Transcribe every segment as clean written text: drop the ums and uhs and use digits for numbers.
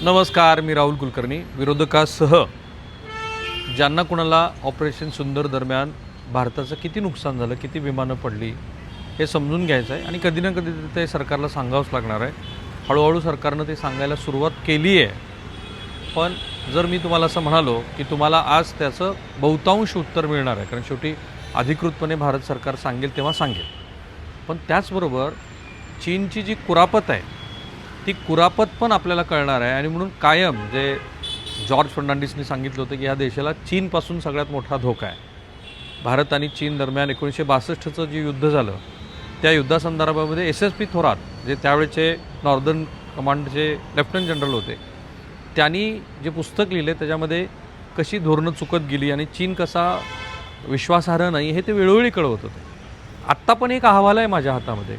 नमस्कार, मी राहुल कुलकर्णी. विरोधकासह ज्यांना कुणाला ऑपरेशन सिंदूर दरम्यान भारताचं किती नुकसान झालं, किती विमानं पडली हे समजून घ्यायचं आहे आणि कधी ना कधी ते सरकारला सांगावंच लागणार आहे. हळूहळू सरकारनं ते सांगायला सुरुवात केली आहे. पण जर मी तुम्हाला असं म्हणालो की तुम्हाला आज त्याचं बहुतांश उत्तर मिळणार आहे, कारण शेवटी अधिकृतपणे भारत सरकार सांगेल तेव्हा सांगेल. पण त्याचबरोबर चीनची जी कुरापत आहे ती कुरापत पण आपल्याला कळणार आहे. आणि म्हणून कायम जे जॉर्ज फर्नांडिसनी सांगितलं होतं की ह्या देशाला चीनपासून सगळ्यात मोठा धोका आहे. भारत आणि चीन दरम्यान 1962चं जे युद्ध झालं त्या युद्धासंदर्भामध्ये एस.एस.पी. थोरात जे त्यावेळेचे नॉर्दर्न कमांडचे लेफ्टनंट जनरल होते, त्यांनी जे पुस्तक लिहिले त्याच्यामध्ये कशी धोरणं चुकत गेली आणि चीन कसा विश्वासार्ह नाही हे ते वेळोवेळी कळवत होते. आत्ता पण एक अहवाल आहे माझ्या हातामध्ये,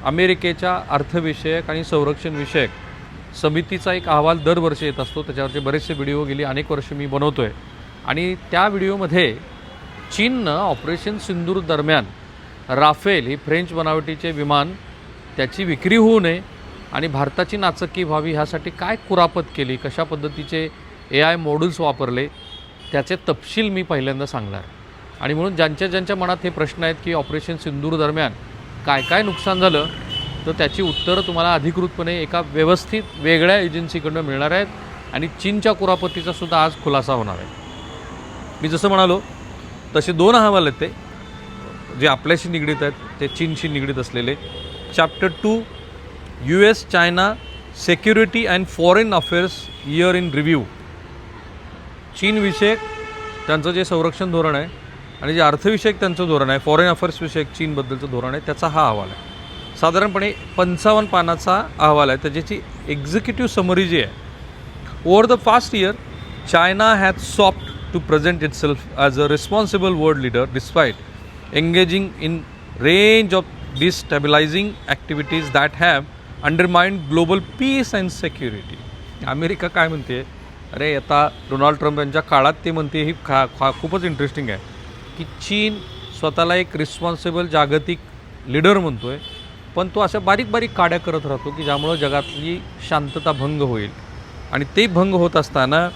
अमेरिकेच्या अर्थविषयक आणि संरक्षणविषयक समितीचा एक अहवाल दरवर्षी येत असतो. त्याच्यावरचे बरेचसे व्हिडिओ गेली अनेक वर्ष मी बनवतो आहे. आणि त्या व्हिडिओमध्ये चीननं ऑपरेशन सिंदूर दरम्यान राफेल ही फ्रेंच बनावटीचे विमान त्याची विक्री होऊ नये आणि भारताची नाचक्की व्हावी ह्यासाठी काय कुरापत केली, कशा पद्धतीचे AI मॉड्यूल्स वापरले त्याचे तपशील मी पहिल्यांदा सांगणार. आणि म्हणून ज्यांच्या मनात हे प्रश्न आहेत की ऑपरेशन सिंदूर दरम्यान काय काय नुकसान झालं, तर त्याची उत्तरं तुम्हाला अधिकृतपणे एका व्यवस्थित वेगळ्या एजन्सीकडून मिळणार आहेत. आणि चीनच्या कुरापतीचासुद्धा आज खुलासा होणार आहे. मी जसं म्हणालो तसे दोन अहवाल आहेत ते जे आपल्याशी निगडीत आहेत, ते चीनशी निगडीत असलेले. Chapter 2 US China security and foreign affairs year in review. चीनविषयक त्यांचं जे संरक्षण धोरण आहे आणि जे अर्थविषयक त्यांचं धोरण आहे, फॉरेन अफेअर्स विषयक चीनबद्दलचं धोरण आहे, त्याचा हा अहवाल आहे. साधारणपणे 55 पानाचा अहवाल आहे. त्याची एक्झिक्युटिव्ह समरी जी आहे, over the past year China has sought to present itself as a responsible world leader despite engaging in range of destabilising activities that have undermined global peace and security. America काय म्हणते, अरे आता Donald Trump यांच्या काळात ते म्हणते, ही खूपच interesting आहे की चीन स्वतःला एक रिस्पॉन्सिबल जागतिक लीडर म्हणतो आहे, पण तो अशा बारीक बारीक काड्या करत राहतो की ज्यामुळं जगातली शांतता भंग होईल. आणि ते भंग होत असताना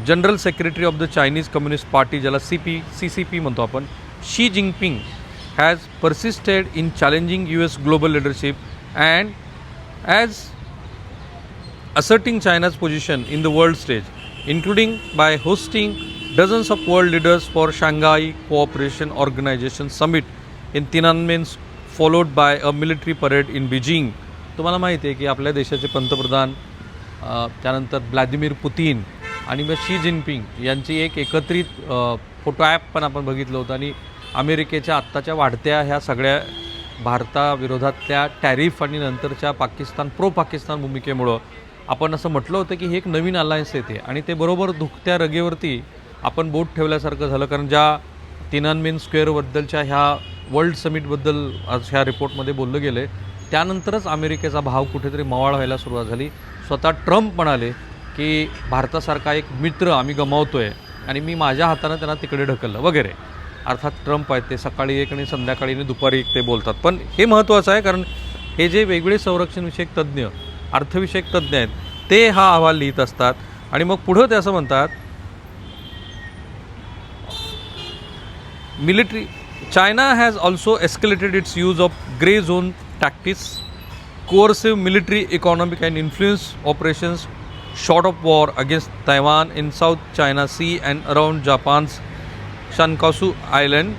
general secretary of the Chinese communist party, ज्याला CCP म्हणतो आपण, Xi Jinping has persisted in challenging US global leadership and as asserting China's position in the world stage, including by hosting dozens of world leaders for Shanghai Cooperation Organization Summit in Tiananmen, followed by a military parade in Beijing. तुम्हाला माहिती आहे की आपल्या देशाचे पंतप्रधान, त्यानंतर Vladimir Putin आणि मग शी जिनपिंग यांची एक एकत्रित फोटो ॲप पण आपण बघितलं होतं. आणि अमेरिकेच्या आत्ताच्या वाढत्या ह्या सगळ्या भारताविरोधातल्या टॅरिफ आणि नंतरच्या प्रो पाकिस्तान भूमिकेमुळं आपण असं म्हटलं होतं की हे एक नवीन अलायन्स येते. आणि ते बरोबर दुखत्या रगेवरती आपण बोट ठेवल्यासारखं झालं, कारण ज्या तिनानमेन स्क्वेअरबद्दलच्या ह्या वर्ल्ड समिटबद्दल आज ह्या रिपोर्टमध्ये बोललं गेलं आहे, त्यानंतरच अमेरिकेचा भाव कुठेतरी मवाळ व्हायला सुरुवात झाली. स्वतः ट्रम्प म्हणाले की भारतासारखा एक मित्र आम्ही गमावतो आहे आणि मी माझ्या हातानं त्यांना तिकडे ढकललं वगैरे. अर्थात ट्रम्प आहेत ते सकाळी एक आणि संध्याकाळी आणि दुपारी एक ते बोलतात. पण हे महत्त्वाचं आहे, कारण हे जे वेगळे संरक्षणविषयक तज्ज्ञ, अर्थविषयक तज्ज्ञ आहेत ते हा अहवाल लिहित असतात. आणि मग पुढं ते असं म्हणतात, military China has also escalated it's use of grey zone tactics, coercive military, economic and influence operations short of war against Taiwan in South China Sea and around Japan's Shinkansen Island.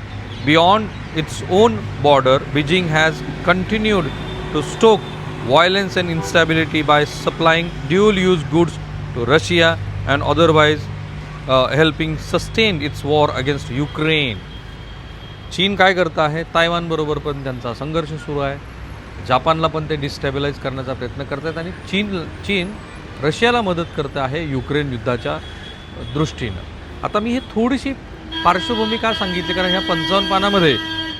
Beyond its own border, Beijing has continued to stoke violence and instability by supplying dual-use goods to Russia and otherwise helping sustain its war against Ukraine. चीन काय करतं आहे, तायवानबरोबर पण त्यांचा संघर्ष सुरू आहे, जापानला पण ते डिस्टॅबिलाइज करण्याचा प्रयत्न करत आहेत आणि चीन रशियाला मदत करतं आहे युक्रेन युद्धाच्या दृष्टीनं. आता मी हे थोडीशी पार्श्वभूमी का सांगितली, कारण ह्या 55 पानामध्ये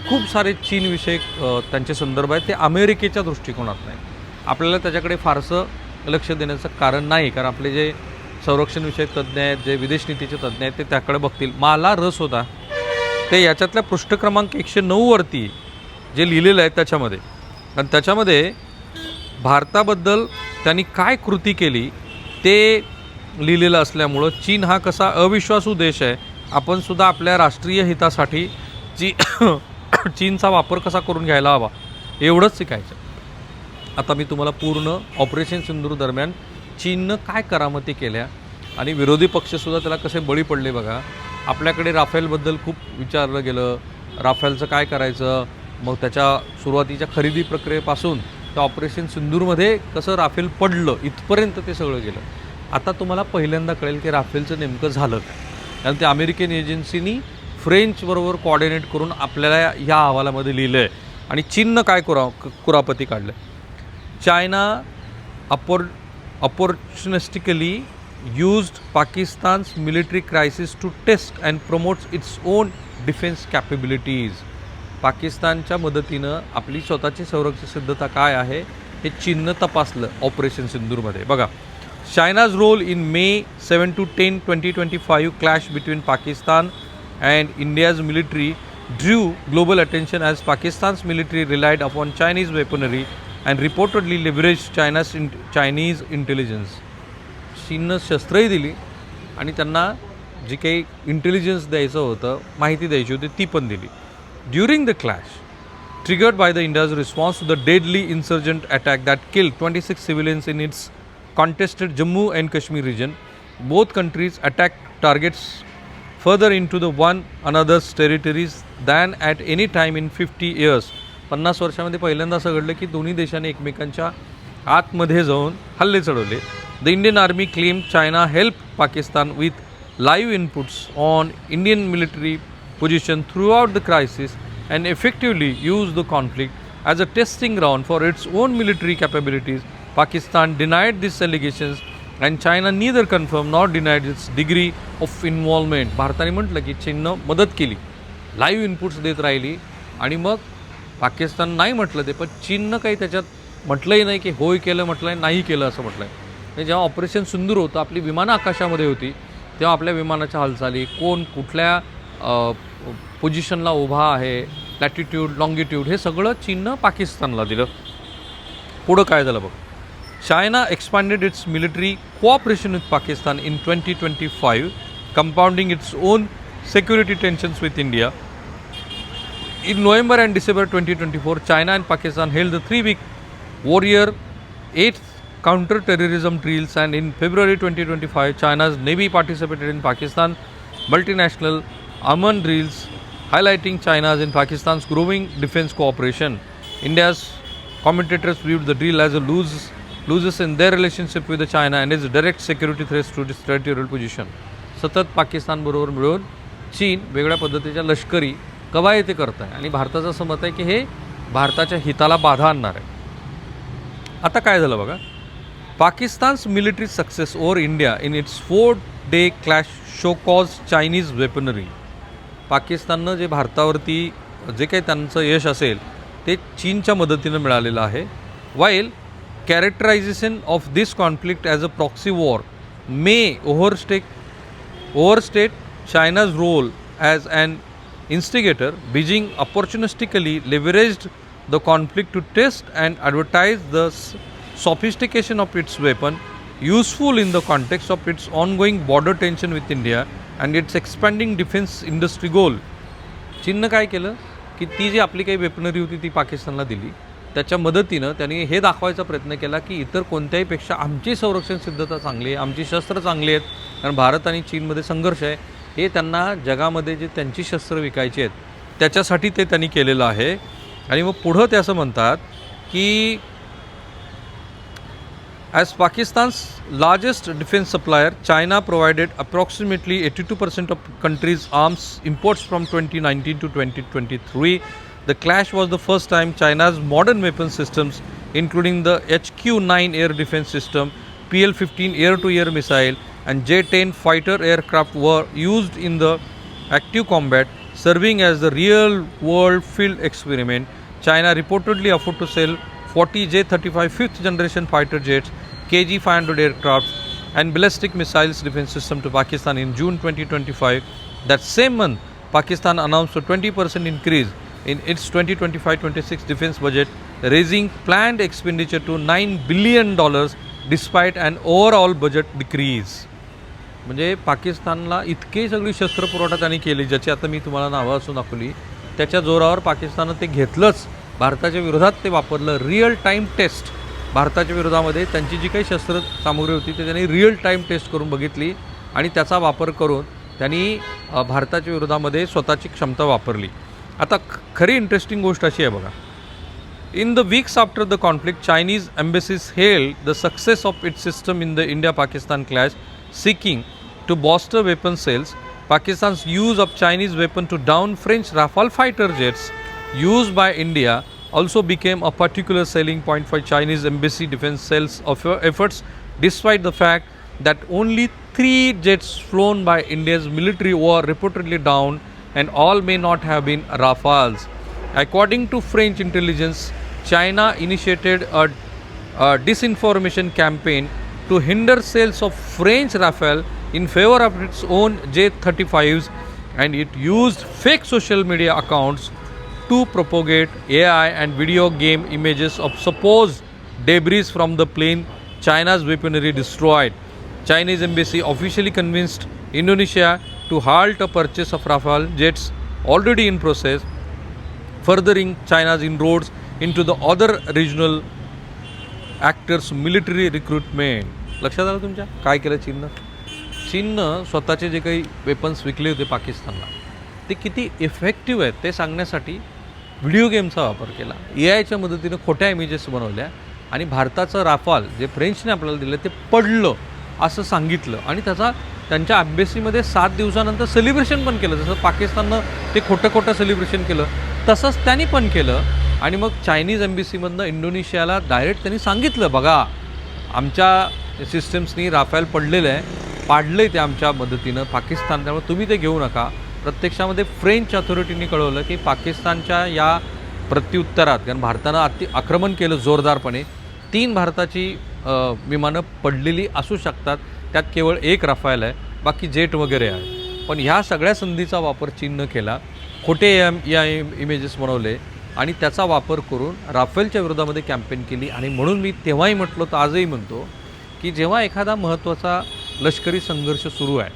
खूप सारे चीनविषयक त्यांचे संदर्भ आहेत, ते अमेरिकेच्या दृष्टिकोनात नाही. आपल्याला त्याच्याकडे फारसं लक्ष देण्याचं कारण नाही, कारण आपले जे संरक्षणविषयक तज्ज्ञ आहेत, जे विदेश नीतीचे तज्ज्ञ आहेत, ते त्याकडे बघतील. मला रस होता ते याच्यातल्या पृष्ठ क्रमांक 109 वरती जे लिहिलेलं आहे त्याच्यामध्ये. आणि त्याच्यामध्ये भारताबद्दल त्यांनी काय कृती केली ते लिहिलेलं असल्यामुळं चीन हा कसा अविश्वासू देश आहे, आपण सुद्धा आपल्या राष्ट्रीय हितासाठी चीनचा वापर कसा करून घ्यायला हवा एवढंच शिकायचं. आता मी तुम्हाला पूर्ण ऑपरेशन सिंदूर दरम्यान चीननं काय करामती केल्या आणि विरोधी पक्षसुद्धा त्याला कसे बळी पडले बघा. आपल्याकडे राफेलबद्दल खूप विचारलं गेलं, राफेलचं काय करायचं, मग त्याच्या सुरुवातीच्या खरेदी प्रक्रियेपासून त्या ऑपरेशन सिंदूरमध्ये कसं राफेल पडलं इथपर्यंत ते सगळं गेलं. आता तुम्हाला पहिल्यांदा कळेल की राफेलचं नेमकं झालं काय. कारण ते अमेरिकन एजन्सीनी फ्रेंचबरोबर कोऑर्डिनेट करून आपल्याला ह्या अहवालामध्ये लिहिलं आहे. आणि चीननं काय कुरापती काढलं. China opportunistically used Pakistan's military crisis to test and promotes its own defense capabilities. पाकिस्तानच्या मदतीनं आपली स्वतःची संरक्षण सिद्धता काय आहे हे चीननं तपासलं ऑपरेशन सिंदूरमध्ये. बघा, China's role in May 7 to 10, 2025 clash between Pakistan and India's military drew global attention as Pakistan's military relied upon Chinese weaponry and reportedly leveraged Chinese intelligence. चीननं शस्त्रही दिली आणि त्यांना जी काही इंटेलिजन्स द्यायचं होतं, माहिती द्यायची होती, ती पण दिली. During the clash triggered by the India's response to the deadly insurgent attack that killed 26 civilians in its contested Jammu and Kashmir region, both countries attacked targets further into the one another's territories than at any time in 50 years. 50 वर्षामध्ये पहिल्यांदा असं घडलं की दोन्ही देशांनी एकमेकांच्या आतमध्ये जाऊन हल्ले चढवले. The Indian army claim China help Pakistan with live inputs on Indian military position through out the crisis and effectively used the conflict as a testing ground for its own military capabilities. Pakistan denied these allegations and China neither confirmed nor denied its degree of involvement. भारताने म्हटलं की चीननं मदत केली, live inputs देत राहिली आणि मग पाकिस्तान नाही म्हटलं ते, पण चीननं काही त्याच्यात म्हटलंही नाही की होय केलं, म्हटलं नाही केलं असं म्हटलं आहे. जेव्हा ऑपरेशन सिंदूर होतं, आपली विमानं आकाशामध्ये होती, तेव्हा आपल्या विमानाच्या हालचाली, कोण कुठल्या पोझिशनला उभा आहे, लॅटिट्यूड, लॉंगिट्यूड, हे सगळं चीननं पाकिस्तानला दिलं. पुढं काय झालं बघ. China expanded it's military cooperation with Pakistan in 2025, compounding its own security tensions with India. In November and December 2024, China and Pakistan held the 3-week Warrior 8th counter-terrorism drills, and in February 2025, China's Navy participated in Pakistan multinational Aman drills, highlighting China's and Pakistan's growing defense cooperation. India's commentators viewed the drill as a loses in their relationship with China and its direct security threats to its territorial position. सतत पाकिस्तान बरोबर मिळून चीन वेगळ्या पद्धतीच्या लष्करी कवायती करत आहे आणि भारताचं असं मत आहे की हे भारताच्या हिताला बाधा आणणार आहे. आता काय झालं बघा. Pakistan's military success over India in its 4-day clash show cause Chinese weaponry. पाकिस्ताननं जे भारतावरती जे काही त्यांचं यश असेल ते चीनच्या मदतीनं मिळालेलं आहे. While characterisation of this conflict as a proxy war may overstate China's role as an instigator. Beijing opportunistically leveraged the conflict to test and advertise the sophistication of its weapon, useful in the context of its ongoing border tension with India and its expanding defense industry goal. चीननं काय केलं की ती जी आपली काही weaponry होती ती पाकिस्तानला दिली, त्याच्या मदतीनं त्यांनी हे दाखवायचा प्रयत्न केला की इतर कोणत्याहीपेक्षा आमची संरक्षण सिद्धता चांगली आहे, आमची शस्त्र चांगली आहेत. कारण भारत आणि चीनमध्ये संघर्ष आहे, हे त्यांना जगामध्ये जे त्यांची शस्त्र विकायची आहेत त्याच्यासाठी ते त्यांनी केलेलं आहे. आणि मग पुढं ते असं म्हणतात की as Pakistan's largest defence supplier, China provided approximately 82% of countries arms imports from 2019 to 2023. The clash was the first time China's modern weapon systems, including the HQ-9 air defense system, PL-15 air-to-air missile, and J-10 fighter aircraft were used in the active combat, serving as the real-world field experiment. China reportedly offered to sell 40 J-35 fifth-generation fighter jets, KG-500 aircraft, and ballistic missiles defense system to Pakistan in June 2025. That same month, Pakistan announced a 20% increase in its 2025-26 defense budget, raising planned expenditure to $9 billion despite and overall budget decrease. म्हणजे पाकिस्तानला इतके सगळी शस्त्रपुरवठा त्यांनी केली, ज्याची आता मी तुम्हाला नावं असून दाखवली, त्याच्या जोरावर पाकिस्ताननं ते घेतलंच, भारताच्या विरोधात ते वापरलं. रिअल टाईम टेस्ट भारताच्या विरोधामध्ये त्यांची जी काही शस्त्र सामुग्री होती ते त्यांनी रिअल टाईम टेस्ट करून बघितली आणि त्याचा वापर करून त्यांनी भारताच्या विरोधामध्ये स्वतःची क्षमता वापरली. आता खरी इंटरेस्टिंग गोष्ट अशी आहे बघा. In the weeks after the conflict, Chinese embassies hailed the success of its system in the India-Pakistan clash, seeking to bolster weapon sales. Pakistan's use of Chinese weapons to down French Rafale fighter jets used by India also became a particular selling point for Chinese embassy defense sales efforts, despite the fact that only 3 jets flown by India's military were reportedly down, and all may not have been Rafales. According to French intelligence, China initiated a disinformation campaign to hinder sales of French Rafale in favor of its own J-35s, and it used fake social media accounts to propagate AI and video game images of supposed debris from the plane China's weaponry destroyed. Chinese embassy officially convinced Indonesia to halt a purchase of Rafale jets already in process, furthering China's inroads into the other regional actors' military recruitment. लक्षात आलं तुमच्या काय केलं चीननं? चीननं स्वतःचे जे काही वेपन्स विकले होते पाकिस्तानला, ते किती इफेक्टिव्ह आहेत ते सांगण्यासाठी व्हिडिओ गेमचा वापर केला. AIच्या मदतीनं खोट्या इमेजेस बनवल्या आणि भारताचं राफाल जे फ्रेंचने आपल्याला दिलं ते पडलं असं सांगितलं आणि त्याचा त्यांच्या अभ्यासीमध्ये 7 दिवसानंतर सेलिब्रेशन पण केलं. जसं पाकिस्ताननं ते खोटं सेलिब्रेशन केलं तसंच त्यांनी पण केलं. आणि मग चायनीज एम्बेसीमधनं इंडोनेशियाला डायरेक्ट त्यांनी सांगितलं, बघा आमच्या सिस्टम्सनी राफेल पाडलं आहे ते आमच्या मदतीनं पाकिस्तान, त्यामुळे तुम्ही ते घेऊ नका. प्रत्यक्षामध्ये फ्रेंच अथॉरिटीनी कळवलं की पाकिस्तानच्या या प्रत्युत्तरात, कारण भारतानं आक्रमण केलं जोरदारपणे, 3 भारताची विमानं पडलेली असू शकतात, त्यात केवळ 1 राफेल आहे, बाकी जेट वगैरे आहे. पण ह्या सगळ्या संधीचा वापर चीननं केला, खोटे या इमेजेस बनवले आणि त्याचा वापर करून राफेलच्या विरोधामध्ये कॅम्पेन केली. आणि म्हणून मी तेव्हाही म्हटलं तर आजही म्हणतो की जेव्हा एखादा महत्त्वाचा लष्करी संघर्ष सुरू आहे,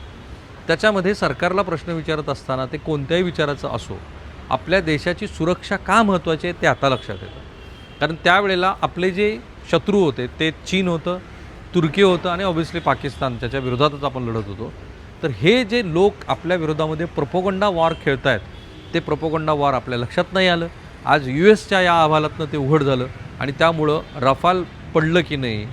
त्याच्यामध्ये सरकारला प्रश्न विचारत असताना ते कोणत्याही विचाराचं असो, आपल्या देशाची सुरक्षा का महत्त्वाची आहे ते आता लक्षात येतं. कारण त्यावेळेला आपले जे शत्रू होते ते चीन होतं, तुर्की होतं आणि ऑब्व्हियसली पाकिस्तान, त्याच्या विरोधातच आपण लढत होतो. तर हे जे लोक आपल्या विरोधामध्ये प्रोपोगंडा वॉर खेळत आहेत, ते प्रोपोगंडा वॉर आपल्या लक्षात नाही आलं. आज USच्या या अहवालातनं ते उघड झालं आणि त्यामुळं राफाल पडलं की नाही,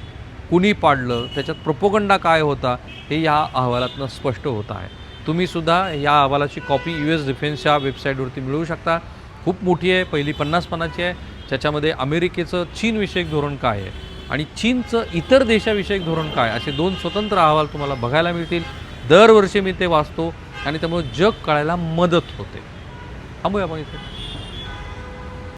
कुणी पाडलं, त्याच्यात प्रोपोगंडा काय होता हे या अहवालातनं स्पष्ट होत आहे. तुम्हीसुद्धा या अहवालाची कॉपी US डिफेन्सच्या वेबसाईटवरती मिळवू शकता. खूप मोठी आहे, पहिली 50 पानाची आहे. त्याच्यामध्ये अमेरिकेचं चीनविषयक धोरण काय आहे आणि चीनचं इतर देशाविषयक धोरण काय, असे 2 स्वतंत्र अहवाल तुम्हाला बघायला मिळतील. दरवर्षी मी ते वाचतो आणि त्यामुळे जग कळायला मदत होते. थांबूया आपण इथे.